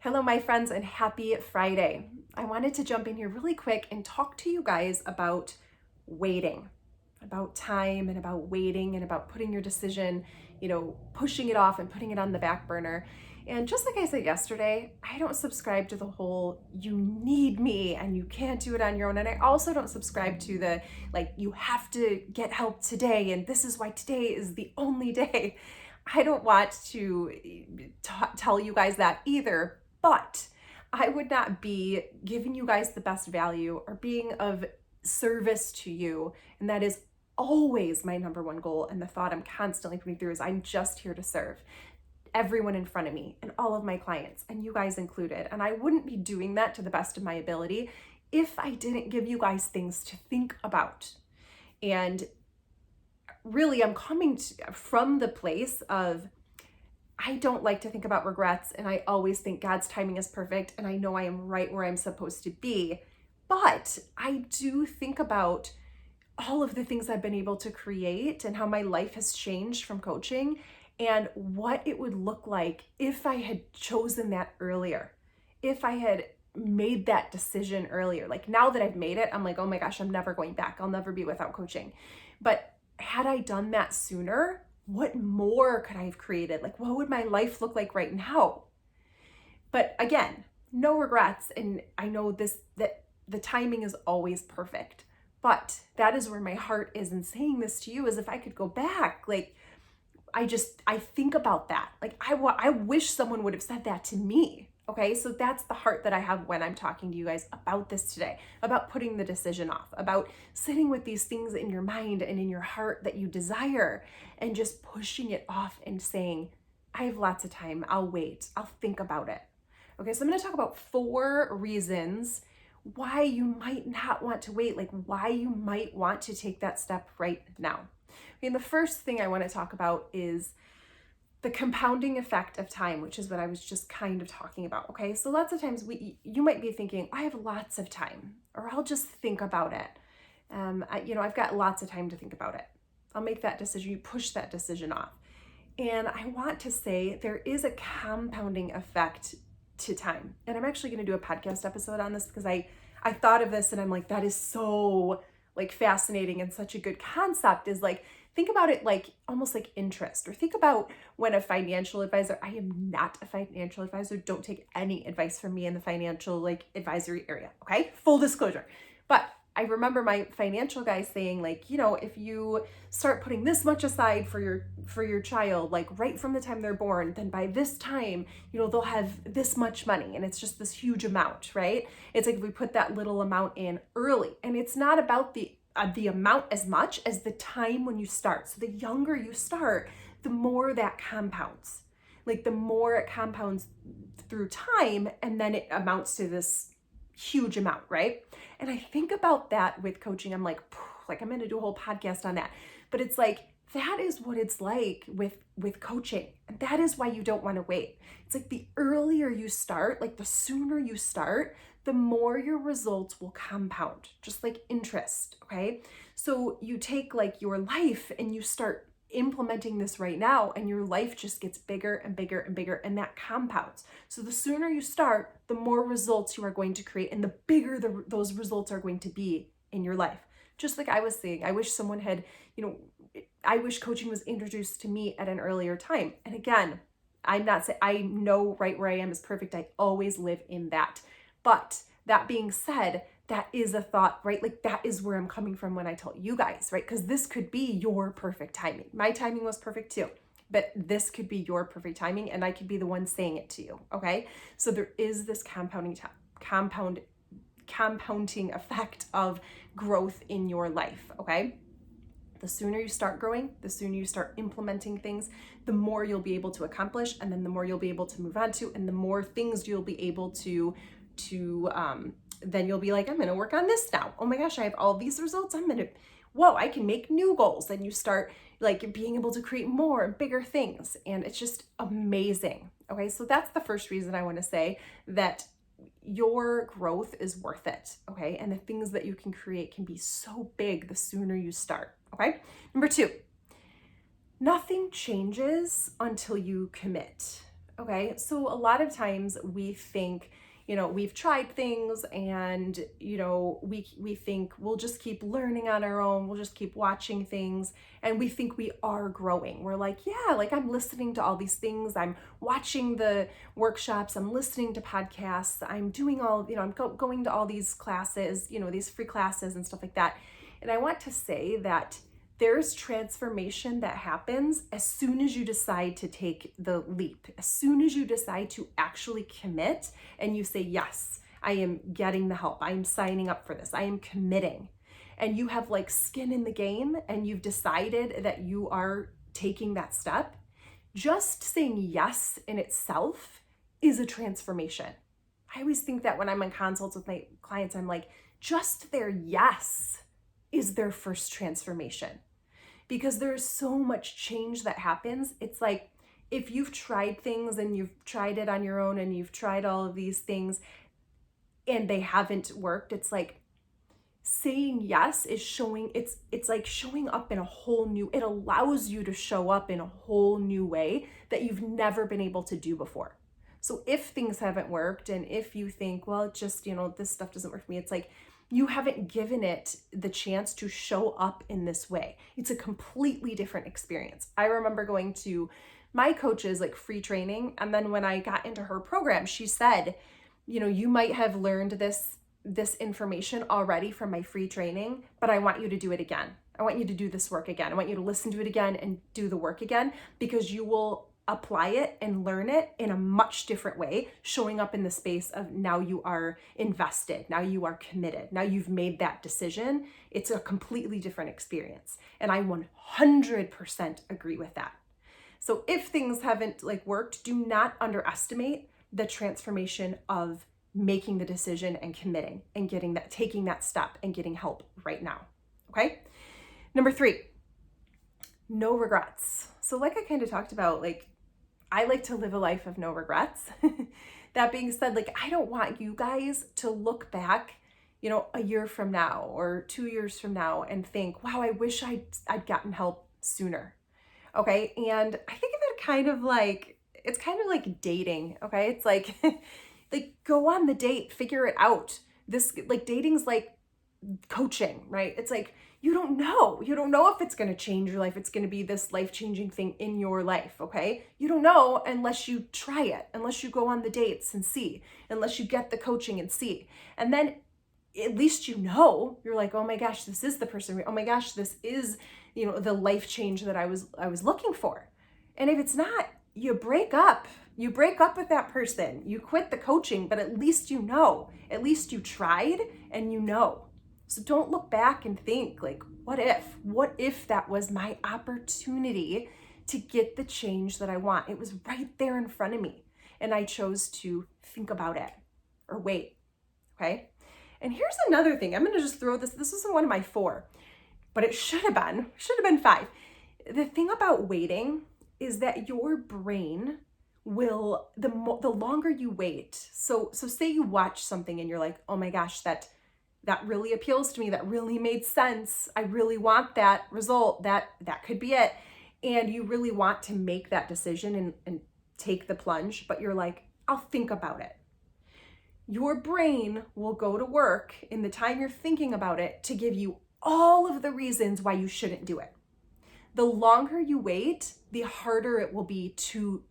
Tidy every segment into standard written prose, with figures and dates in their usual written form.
Hello, my friends, and happy Friday. I wanted to jump in here really quick and talk to you guys about waiting, about time and about waiting and about putting your decision, pushing it off and putting it on the back burner. And just like I said yesterday, I don't subscribe to the whole you need me and you can't do it on your own. And I also don't subscribe to the you have to get help today and this is why today is the only day. I don't want to tell you guys that either, but I would not be giving you guys the best value or being of service to you. And that is always my number one goal. And the thought I'm constantly putting through is I'm just here to serve everyone in front of me and all of my clients, and you guys included. And I wouldn't be doing that to the best of my ability if I didn't give you guys things to think about. And really, I'm coming from the place of I don't like to think about regrets, and I always think God's timing is perfect, and I know I am right where I'm supposed to be. But I do think about all of the things I've been able to create and how my life has changed from coaching and what it would look like if I had chosen that earlier, if I had made that decision earlier. Like now that I've made it, I'm like, oh my gosh, I'm never going back. I'll never be without coaching. But had I done that sooner, what more could I have created? Like, what would my life look like right now? But again, no regrets. And I know that the timing is always perfect. But that is where my heart is in saying this to you, is if I could go back, I think about that. I wish someone would have said that to me. Okay, so that's the heart that I have when I'm talking to you guys about this today, about putting the decision off, about sitting with these things in your mind and in your heart that you desire and just pushing it off and saying, I have lots of time. I'll wait. I'll think about it. Okay, so I'm going to talk about 4 reasons why you might not want to wait, like why you might want to take that step right now. Okay, and the first thing I want to talk about is the compounding effect of time, which is what I was just kind of talking about. Okay, so lots of times you might be thinking, I have lots of time, or I'll just think about it. I've got lots of time to think about it. I'll make that decision. You push that decision off. And I want to say there is a compounding effect to time. And I'm actually going to do a podcast episode on this because I thought of this and I'm like, that is so fascinating and such a good concept. Is think about it almost like interest, or think about when a financial advisor, I am not a financial advisor. Don't take any advice from me in the financial advisory area. Okay. Full disclosure. But I remember my financial guy saying if you start putting this much aside for your child, right from the time they're born, then by this time, they'll have this much money, and it's just this huge amount, right? It's like if we put that little amount in early, and it's not about the amount as much as the time when you start. So the younger you start, the more that compounds. The more it compounds through time, and then it amounts to this huge amount, right? And I think about that with coaching. I'm like I'm going to do a whole podcast on that. But it's that is what it's like with coaching. And that is why you don't want to wait. It's the earlier you start, the sooner you start, the more your results will compound, just like interest, okay? So you take your life and you start implementing this right now, and your life just gets bigger and bigger and bigger, and that compounds. So the sooner you start, the more results you are going to create, and the bigger those results are going to be in your life. Just like I was saying, I wish someone had, I wish coaching was introduced to me at an earlier time. And again, I'm not saying I know right where I am is perfect. I always live in that. But that being said, that is a thought, right? That is where I'm coming from when I tell you guys, right? Because this could be your perfect timing. My timing was perfect too, but this could be your perfect timing, and I could be the one saying it to you, okay? So there is this compounding effect of growth in your life, okay? The sooner you start growing, the sooner you start implementing things, the more you'll be able to accomplish, and then the more you'll be able to move on to, and the more things you'll be able to then you'll be like, I'm going to work on this now. Oh my gosh, I have all these results. I can make new goals. And you start being able to create more and bigger things. And it's just amazing. Okay. So that's the first reason I want to say that your growth is worth it. Okay. And the things that you can create can be so big the sooner you start. Okay. Number 2, nothing changes until you commit. Okay, so a lot of times we think, we've tried things and, we think we'll just keep learning on our own, we'll just keep watching things, and we think we are growing. We're like, yeah, like I'm listening to all these things, I'm watching the workshops, I'm listening to podcasts, I'm doing all, I'm going to all these classes, these free classes and stuff like that. And I want to say that there's transformation that happens as soon as you decide to take the leap, as soon as you decide to actually commit and you say, yes, I am getting the help. I am signing up for this. I am committing. And you have like skin in the game and you've decided that you are taking that step. Just saying yes in itself is a transformation. I always think that when I'm on consults with my clients, I'm like, just their yes is their first transformation, because there's so much change that happens. It's like if you've tried things and you've tried it on your own and you've tried all of these things and they haven't worked, it's like saying yes is showing, it's like showing up in a whole new, it allows you to show up in a whole new way that you've never been able to do before. So if things haven't worked and if you think, well, it just, this stuff doesn't work for me, it's like you haven't given it the chance to show up in this way. It's a completely different experience. I remember going to my coach's like free training, and then when I got into her program, she said, you might have learned this information already from my free training, but I want you to do it again. I want you to do this work again. I want you to listen to it again and do the work again, because you will apply it and learn it in a much different way, showing up in the space of now you are invested, now you are committed, now you've made that decision. It's a completely different experience. And I 100% agree with that. So if things haven't like worked, do not underestimate the transformation of making the decision and committing and taking that step and getting help right now. Okay. Number 3, no regrets. So like I kind of talked about, like I like to live a life of no regrets. That being said, like I don't want you guys to look back, a year from now or 2 years from now and think, wow, I wish I'd gotten help sooner. Okay. And I think of it kind of like, it's kind of like dating. Okay. It's like, like go on the date, figure it out. This like dating's like coaching, right? It's like, you don't know if it's going to change your life. It's going to be this life-changing thing in your life. Okay. You don't know unless you try it, unless you go on the dates and see, unless you get the coaching and see. And then at least, you're like, oh my gosh, this is the person. Oh my gosh, this is, the life change that I was looking for. And if it's not, you break up with that person, you quit the coaching, but at least at least you tried and So don't look back and think like, what if that was my opportunity to get the change that I want? It was right there in front of me and I chose to think about it or wait. Okay. And here's another thing. I'm going to just throw this. This isn't one of my 4, but it should have been 5. The thing about waiting is that your brain will, the longer you wait. So say you watch something and you're like, oh my gosh, that really appeals to me. That really made sense. I really want that result. That could be it. And you really want to make that decision and take the plunge, but you're like, I'll think about it. Your brain will go to work in the time you're thinking about it to give you all of the reasons why you shouldn't do it. The longer you wait, the harder it will be to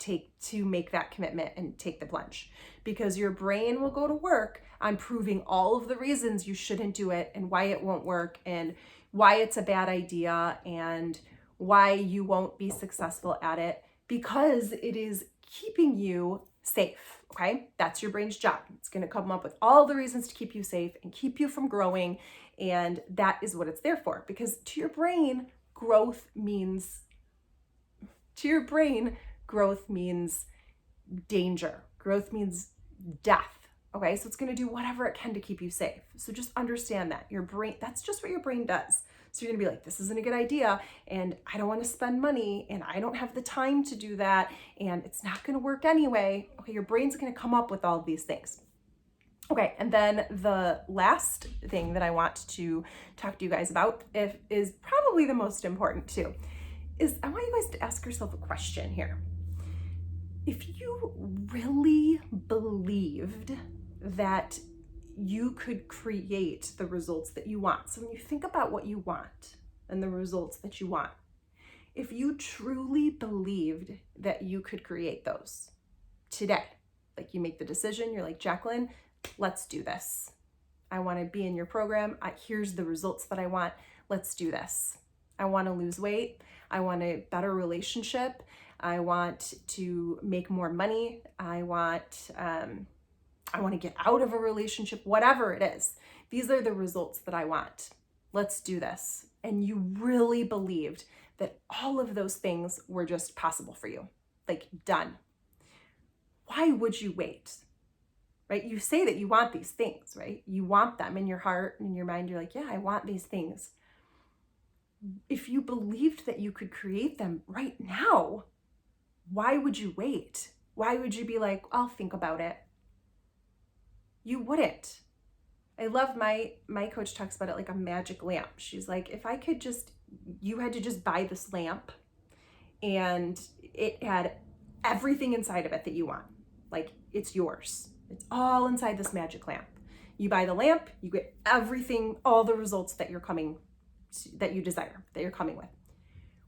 make that commitment and take the plunge, because your brain will go to work on proving all of the reasons you shouldn't do it and why it won't work and why it's a bad idea and why you won't be successful at it, because it is keeping you safe. Okay. That's your brain's job. It's going to come up with all the reasons to keep you safe and keep you from growing. And that is what it's there for, because to your brain, growth means danger. Growth means death. Okay. So it's going to do whatever it can to keep you safe. So just understand that your brain, that's just what your brain does. So you're gonna be like, this isn't a good idea, and I don't want to spend money, and I don't have the time to do that, and it's not gonna work anyway. Okay, your brain's gonna come up with all of these things. Okay, and then the last thing that I want to talk to you guys about is probably the most important too, is I want you guys to ask yourself a question here. If you really believed that you could create the results that you want, so when you think about what you want and the results that you want, if you truly believed that you could create those today, like you make the decision, you're like, Jacqueline, let's do this. I want to be in your program. Here's the results that I want. Let's do this. I want to lose weight. I want a better relationship. I want to make more money. I want to get out of a relationship, whatever it is. These are the results that I want. Let's do this. And you really believed that all of those things were just possible for you, like done. Why would you wait? Right? You say that you want these things, right? You want them in your heart and in your mind. You're like, yeah, I want these things. If you believed that you could create them right now, why would you wait? Why would you be like, I'll think about it? You wouldn't. I love my coach talks about it like a magic lamp. She's like, if I could just, you had to just buy this lamp and it had everything inside of it that you want. Like it's yours. It's all inside this magic lamp. You buy the lamp, you get everything, all the results that that you desire, that you're coming with.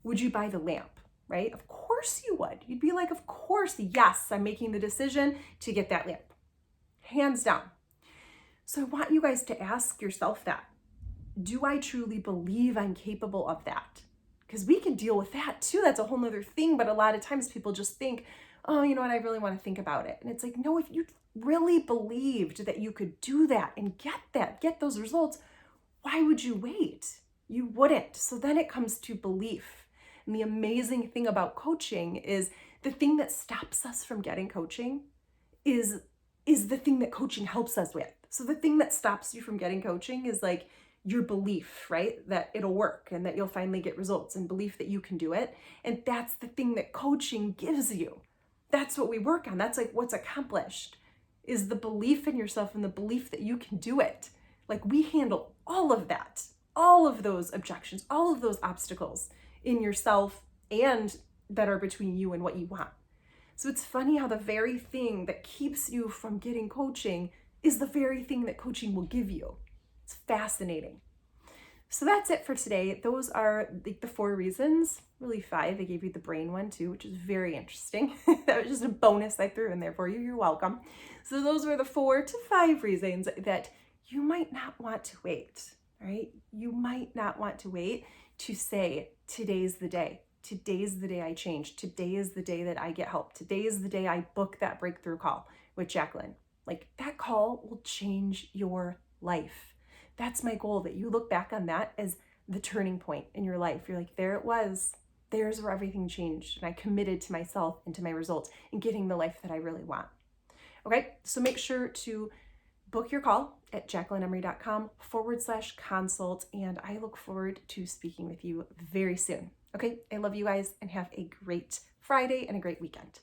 Would you buy the lamp? Right? Of course you would. You'd be like, of course, yes, I'm making the decision to get that lamp. Hands down. So I want you guys to ask yourself that. Do I truly believe I'm capable of that? Because we can deal with that too. That's a whole nother thing. But a lot of times people just think, oh, you know what? I really want to think about it. And it's like, no, if you really believed that you could do that and get those results, why would you wait? You wouldn't. So then it comes to belief. And the amazing thing about coaching is the thing that stops us from getting coaching is the thing that coaching helps us with. So the thing that stops you from getting coaching is like your belief, right? That it'll work and that you'll finally get results, and belief that you can do it. And that's the thing that coaching gives you. That's what we work on. That's like what's accomplished, is the belief in yourself and the belief that you can do it. Like we handle all of that, all of those objections, all of those obstacles in yourself and that are between you and what you want. So it's funny how the very thing that keeps you from getting coaching is the very thing that coaching will give you. It's fascinating. So that's it for today. Those are the 4 reasons, really 5. I gave you the brain one too, which is very interesting. That was just a bonus I threw in there for you. You're welcome. So those were the 4 to 5 reasons that you might not want to wait, right? You might not want to wait to say, today's the day. Today's the day I change. Today is the day that I get help. Today is the day I book that breakthrough call with Jacqueline. Like that call will change your life. That's my goal, that you look back on that as the turning point in your life. You're like, there it was. There's where everything changed. And I committed to myself and to my results and getting the life that I really want. Okay, so make sure to book your call at jacquelineemery.com/consult. And I look forward to speaking with you very soon. Okay, I love you guys and have a great Friday and a great weekend.